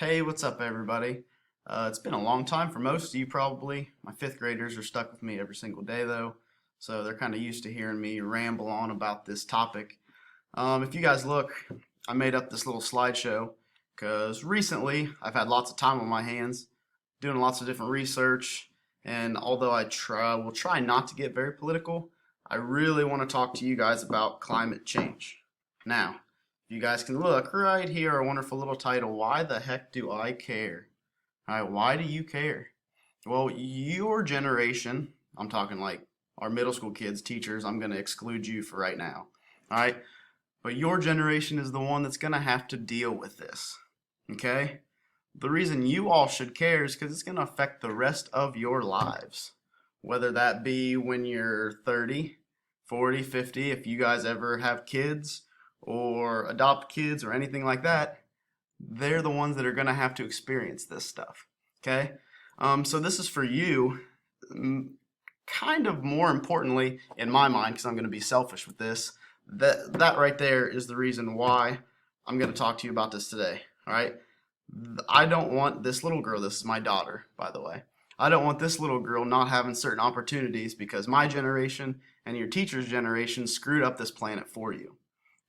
Hey, what's up, everybody? It's been a long time for most of you, probably. My fifth graders are stuck with me every single day, though, so they're kind of used to hearing me ramble on about this topic. If you guys look, I made up this little slideshow because recently I've had lots of time on my hands, doing lots of different research, and although will try not to get very political, I really want to talk to you guys about climate change. Now, you guys can look right here, our wonderful little title. Why the heck do I care? All right, why do you care? Well, your generation, I'm talking like our middle school kids, teachers, I'm going to exclude you for right now. All right, but your generation is the one that's going to have to deal with this. Okay? The reason you all should care is because it's going to affect the rest of your lives. Whether that be when you're 30, 40, 50, if you guys ever have kids or adopt kids or anything like that, they're the ones that are going to have to experience this stuff. Okay? So this is for you, kind of more importantly, in my mind, because I'm going to be selfish with this, that right there is the reason why I'm going to talk to you about this today. All right? I don't want this little girl, this is my daughter, by the way. I don't want this little girl not having certain opportunities because my generation and your teacher's generation screwed up this planet for you.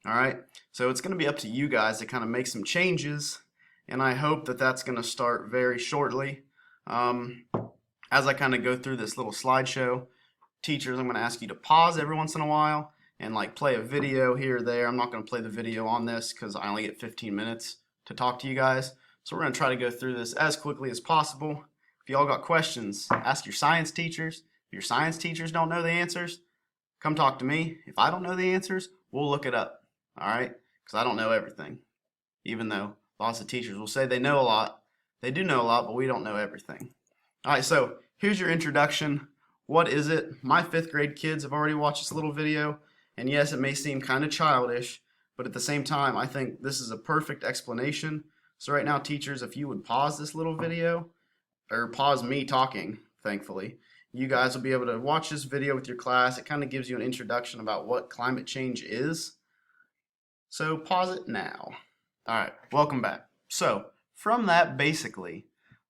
All right, so it's going to be up to you guys to kind of make some changes, and I hope that that's going to start very shortly. As I kind of go through this little slideshow, teachers, I'm going to ask you to pause every once in a while and like play a video here or there. I'm not going to play the video on this because I only get 15 minutes to talk to you guys. So we're going to try to go through this as quickly as possible. If y'all got questions, ask your science teachers. If your science teachers don't know the answers, come talk to me. If I don't know the answers, we'll look it up. All right? Because I don't know everything. Even though lots of teachers will say they know a lot. They do know a lot, but we don't know everything. All right, so here's your introduction. What is it? My fifth grade kids have already watched this little video. And yes, it may seem kind of childish, but at the same time, I think this is a perfect explanation. So right now, teachers, if you would pause this little video, or pause me talking, thankfully, you guys will be able to watch this video with your class. It kind of gives you an introduction about what climate change is. So pause it now. All right, welcome back. So from that, basically,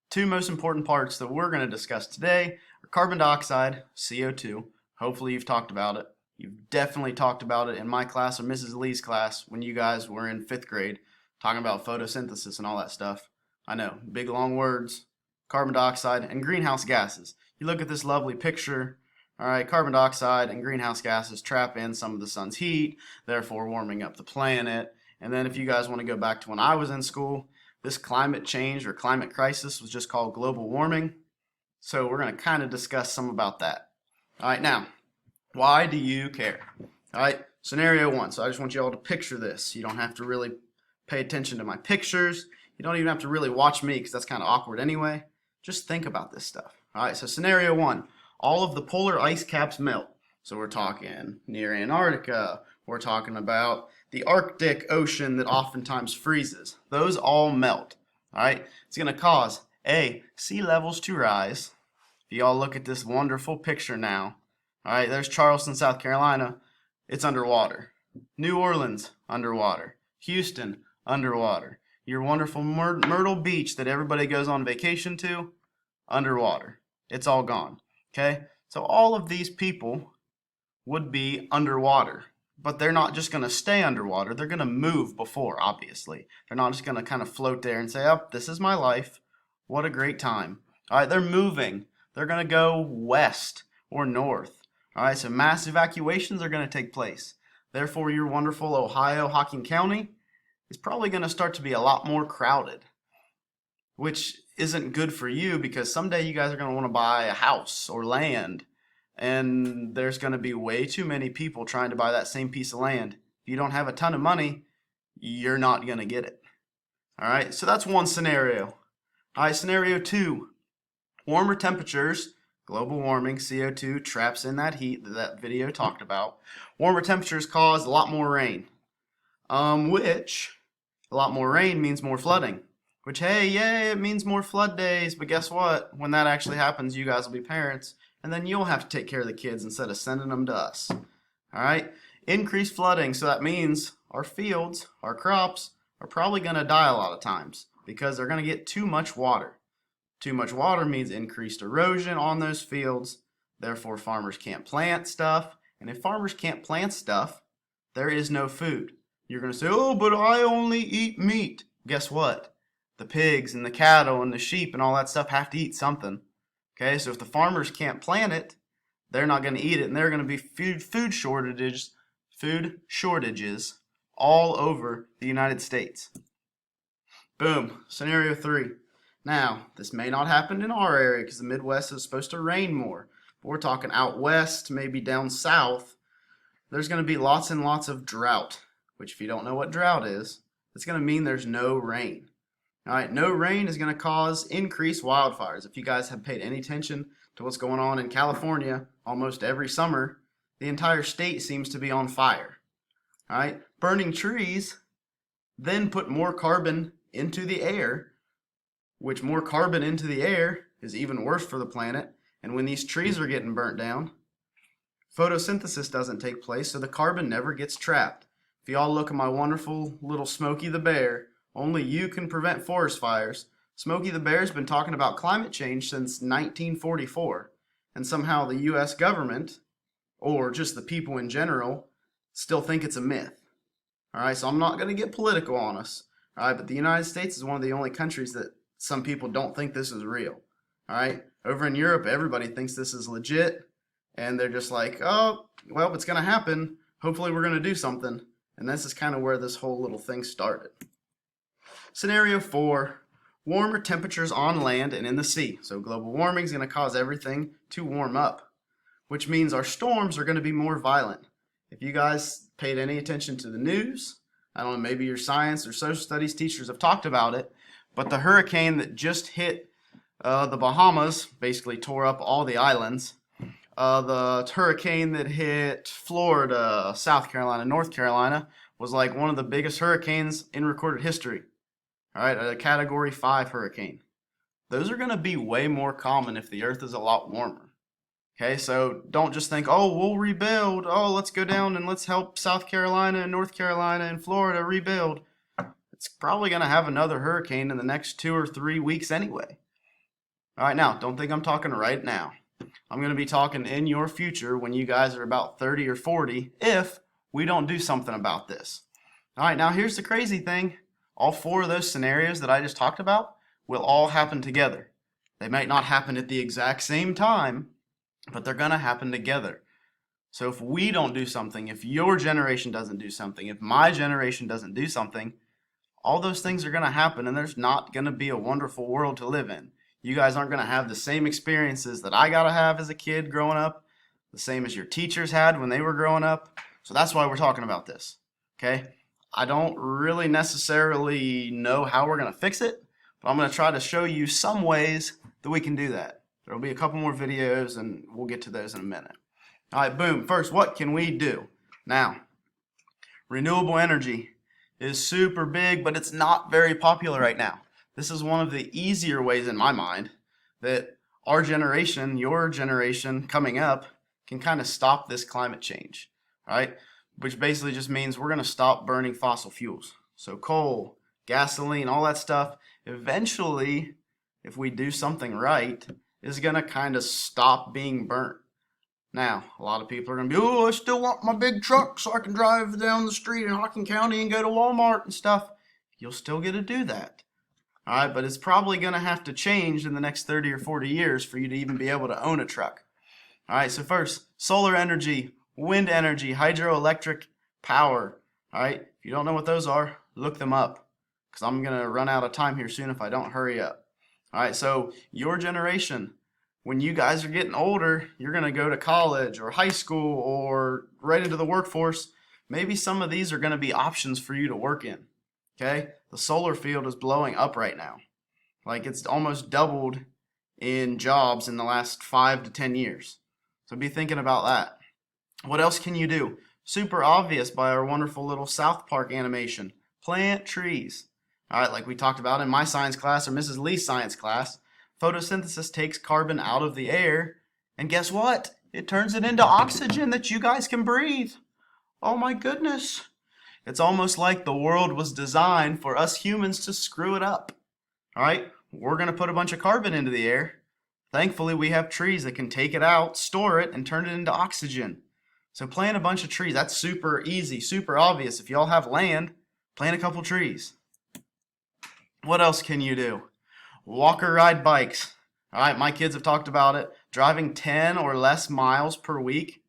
two most important parts that we're going to discuss today are carbon dioxide, CO2. Hopefully you've talked about it. You've definitely talked about it in my class or Mrs. Lee's class when you guys were in fifth grade, talking about photosynthesis and all that stuff. I know, big long words, carbon dioxide, and greenhouse gases. You look at this lovely picture. All right, carbon dioxide and greenhouse gases trap in some of the sun's heat, therefore warming up the planet. And then if you guys want to go back to when I was in school, this climate change or climate crisis was just called global warming. So we're going to kind of discuss some about that. All right, now, why do you care? All right, scenario one. So I just want you all to picture this. You don't have to really pay attention to my pictures. You don't even have to really watch me because that's kind of awkward anyway. Just think about this stuff. All right, so scenario one. All of the polar ice caps melt. So we're talking near Antarctica. We're talking about the Arctic Ocean that oftentimes freezes. Those all melt. All right. It's going to cause sea levels to rise. If you all look at this wonderful picture now. All right. There's Charleston, South Carolina. It's underwater. New Orleans, underwater. Houston, underwater. Your wonderful Myrtle Beach that everybody goes on vacation to, underwater. It's all gone. Okay, so all of these people would be underwater, but they're not just going to stay underwater. They're going to move before, obviously. They're not just going to kind of float there and say, oh, this is my life. What a great time. All right, they're moving. They're going to go west or north. All right, so mass evacuations are going to take place. Therefore, your wonderful Ohio, Hocking County is probably going to start to be a lot more crowded, which isn't good for you because someday you guys are going to want to buy a house or land, and there's going to be way too many people trying to buy that same piece of land. If you don't have a ton of money, you're not going to get it. All right, so that's one scenario. All right, scenario two, warmer temperatures, global warming, CO2 traps in that heat that video talked about. Warmer temperatures cause a lot more rain, which a lot more rain means more flooding. Which, hey, yay, it means more flood days, but guess what? When that actually happens, you guys will be parents, and then you'll have to take care of the kids instead of sending them to us. All right? Increased flooding, so that means our fields, our crops, are probably going to die a lot of times. because they're going to get too much water. Too much water means increased erosion on those fields. Therefore, farmers can't plant stuff. And if farmers can't plant stuff, there is no food. You're going to say, oh, but I only eat meat. Guess what? The pigs and the cattle and the sheep and all that stuff have to eat something. Okay, so if the farmers can't plant it, they're not going to eat it. And there are going to be food shortages all over the United States. Boom. Scenario 3. Now, this may not happen in our area because the Midwest is supposed to rain more. But we're talking out west, maybe down south. There's going to be lots and lots of drought, which if you don't know what drought is, it's going to mean there's no rain. All right, no rain is going to cause increased wildfires. If you guys have paid any attention to what's going on in California, almost every summer, the entire state seems to be on fire. All right, burning trees then put more carbon into the air, which more carbon into the air is even worse for the planet. And when these trees are getting burnt down, photosynthesis doesn't take place, so the carbon never gets trapped. If you all look at my wonderful little Smokey the Bear, only you can prevent forest fires. Smokey the Bear's been talking about climate change since 1944, and somehow the U.S. government, or just the people in general, still think it's a myth. All right, so I'm not going to get political on us. All right, but the United States is one of the only countries that some people don't think this is real. All right, over in Europe, everybody thinks this is legit, and they're just like, oh, well, it's going to happen. Hopefully we're going to do something. And this is kind of where this whole little thing started. Scenario 4, warmer temperatures on land and in the sea. So global warming is going to cause everything to warm up, which means our storms are going to be more violent. If you guys paid any attention to the news, I don't know, maybe your science or social studies teachers have talked about it, but the hurricane that just hit the Bahamas basically tore up all the islands. The hurricane that hit Florida, South Carolina, North Carolina was like one of the biggest hurricanes in recorded history. All right, a Category 5 hurricane. Those are going to be way more common if the earth is a lot warmer. Okay, so don't just think, oh, we'll rebuild. Oh, let's go down and let's help South Carolina and North Carolina and Florida rebuild. It's probably going to have another hurricane in the next 2 or 3 weeks anyway. All right, now, don't think I'm talking right now. I'm going to be talking in your future when you guys are about 30 or 40 if we don't do something about this. All right, now here's the crazy thing. All 4 of those scenarios that I just talked about will all happen together. They might not happen at the exact same time, but they're going to happen together. So if we don't do something, if your generation doesn't do something, if my generation doesn't do something, all those things are going to happen, and there's not going to be a wonderful world to live in. You guys aren't going to have the same experiences that I got to have as a kid growing up, the same as your teachers had when they were growing up. So that's why we're talking about this, okay? I don't really necessarily know how we're going to fix it, but I'm going to try to show you some ways that we can do that. There will be a couple more videos, and we'll get to those in a minute. All right, boom. First, what can we do? Now, renewable energy is super big, but it's not very popular right now. This is one of the easier ways in my mind that our generation, your generation coming up, can kind of stop this climate change, right? Which basically just means we're going to stop burning fossil fuels. So coal, gasoline, all that stuff, eventually, if we do something right, is going to kind of stop being burnt. Now, a lot of people are going to be, oh, I still want my big truck so I can drive down the street in Hocking County and go to Walmart and stuff. You'll still get to do that. All right, but it's probably going to have to change in the next 30 or 40 years for you to even be able to own a truck. All right, so first, solar energy, wind energy, hydroelectric power. All right, if you don't know what those are, look them up because I'm going to run out of time here soon if I don't hurry up. All right, so your generation, when you guys are getting older, you're going to go to college or high school or right into the workforce. Maybe some of these are going to be options for you to work in. Okay, the solar field is blowing up right now. Like it's almost doubled in jobs in the last 5 to 10 years. So be thinking about that. What else can you do? Super obvious by our wonderful little South Park animation. Plant trees. All right, like we talked about in my science class or Mrs. Lee's science class, photosynthesis takes carbon out of the air, and guess what? It turns it into oxygen that you guys can breathe. Oh my goodness. It's almost like the world was designed for us humans to screw it up. All right, we're going to put a bunch of carbon into the air. Thankfully, we have trees that can take it out, store it, and turn it into oxygen. So plant a bunch of trees. That's super easy, super obvious. If y'all have land, plant a couple trees. What else can you do? Walk or ride bikes. All right, my kids have talked about it. Driving 10 or less miles per week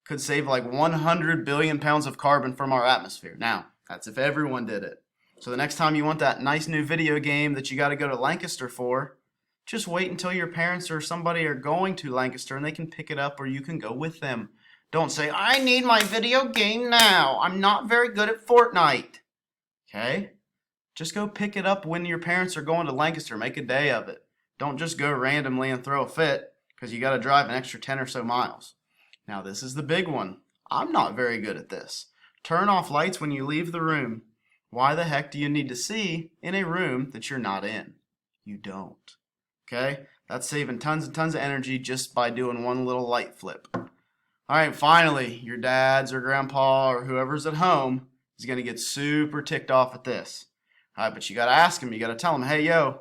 could save like 100 billion pounds of carbon from our atmosphere. Now, that's if everyone did it. So the next time you want that nice new video game that you got to go to Lancaster for, just wait until your parents or somebody are going to Lancaster and they can pick it up, or you can go with them. Don't say, I need my video game now. I'm not very good at Fortnite. Okay? Just go pick it up when your parents are going to Lancaster. Make a day of it. Don't just go randomly and throw a fit because you got to drive an extra 10 or so miles. Now, this is the big one. I'm not very good at this. Turn off lights when you leave the room. Why the heck do you need to see in a room that you're not in? You don't. Okay? That's saving tons and tons of energy just by doing one little light flip. All right, finally, your dads or grandpa or whoever's at home is going to get super ticked off at this. All right, but you got to ask them. You got to tell them, hey, yo,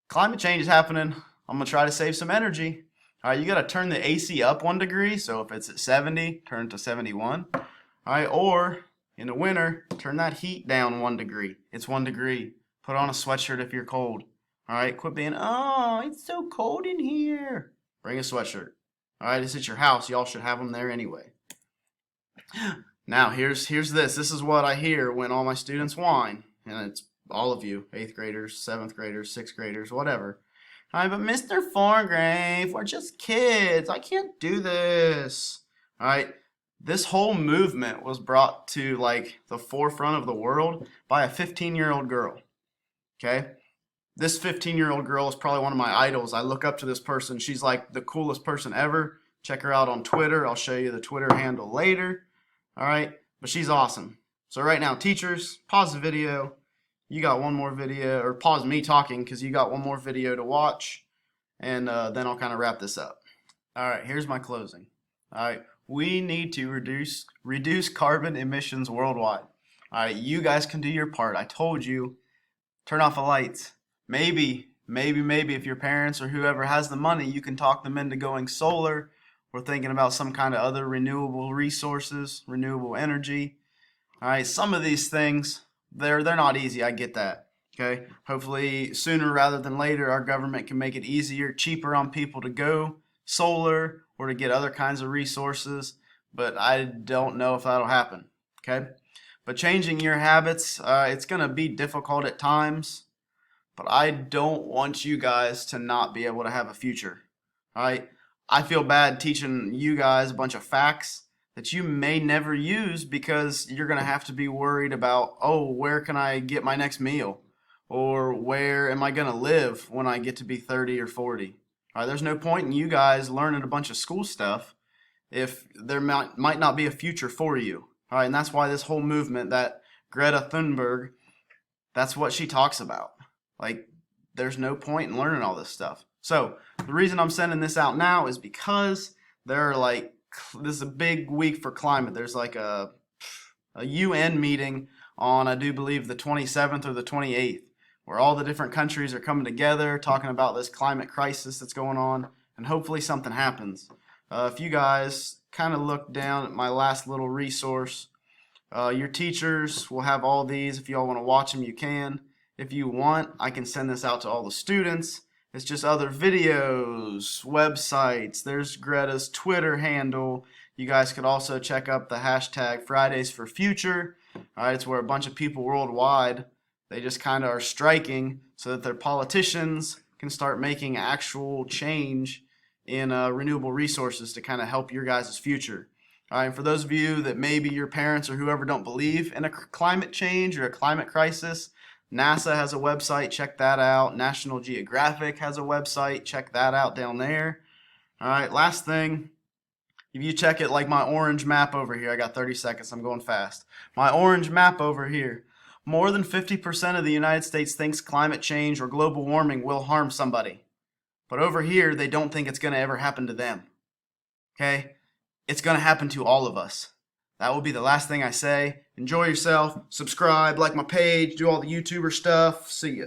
climate change is happening. I'm going to try to save some energy. All right, you got to turn the AC up 1 degree. So if it's at 70, turn it to 71. All right, or in the winter, turn that heat down 1 degree. It's 1 degree. Put on a sweatshirt if you're cold. All right, quit being, oh, it's so cold in here. Bring a sweatshirt. All right, it's at your house. Y'all should have them there anyway. Now, here's this. This is what I hear when all my students whine. And it's all of you, 8th graders, 7th graders, 6th graders, whatever. All right, but Mr. Forgrave, we're just kids. I can't do this. All right, this whole movement was brought to like the forefront of the world by a 15-year-old girl. Okay? This 15-year-old girl is probably one of my idols. I look up to this person. She's like the coolest person ever. Check her out on Twitter. I'll show you the Twitter handle later. All right, but she's awesome. So right now, teachers, pause the video. You got one more video, or pause me talking because you got one more video to watch, and then I'll kind of wrap this up. All right, here's my closing. All right, we need to reduce carbon emissions worldwide. All right, you guys can do your part. I told you, turn off the lights. Maybe if your parents or whoever has the money, you can talk them into going solar. We're thinking about some kind of other renewable resources, renewable energy. All right, some of these things, they're not easy. I get that. Okay, hopefully sooner rather than later, our government can make it easier, cheaper on people to go solar or to get other kinds of resources. But I don't know if that'll happen. Okay, but changing your habits, it's going to be difficult at times. But I don't want you guys to not be able to have a future. All right, I feel bad teaching you guys a bunch of facts that you may never use because you're going to have to be worried about, oh, where can I get my next meal? Or where am I going to live when I get to be 30 or 40? All right, there's no point in you guys learning a bunch of school stuff if there might not be a future for you. All right, and that's why this whole movement, that Greta Thunberg, that's what she talks about. Like, there's no point in learning all this stuff. So the reason I'm sending this out now is because there are like, this is a big week for climate. There's like a UN meeting on, I do believe, the 27th or the 28th, where all the different countries are coming together talking about this climate crisis that's going on, and hopefully something happens. If you guys kind of look down at my last little resource, your teachers will have all these. If y'all want to watch them, you can. If you want, I can send this out to all the students. It's just other videos, websites. There's Greta's Twitter handle. You guys could also check up the hashtag Fridays for Future. All right, it's where a bunch of people worldwide, they just kind of are striking so that their politicians can start making actual change in renewable resources to kind of help your guys' future. All right, and for those of you that maybe your parents or whoever don't believe in a climate change or a climate crisis, NASA has a website, check that out. National Geographic has a website, check that out down there. All right, last thing, if you check it like my orange map over here, I got 30 seconds, I'm going fast. My orange map over here, more than 50% of the United States thinks climate change or global warming will harm somebody. But over here, they don't think it's going to ever happen to them. Okay? It's going to happen to all of us. That will be the last thing I say. Enjoy yourself. Subscribe, like my page, do all the YouTuber stuff. See ya.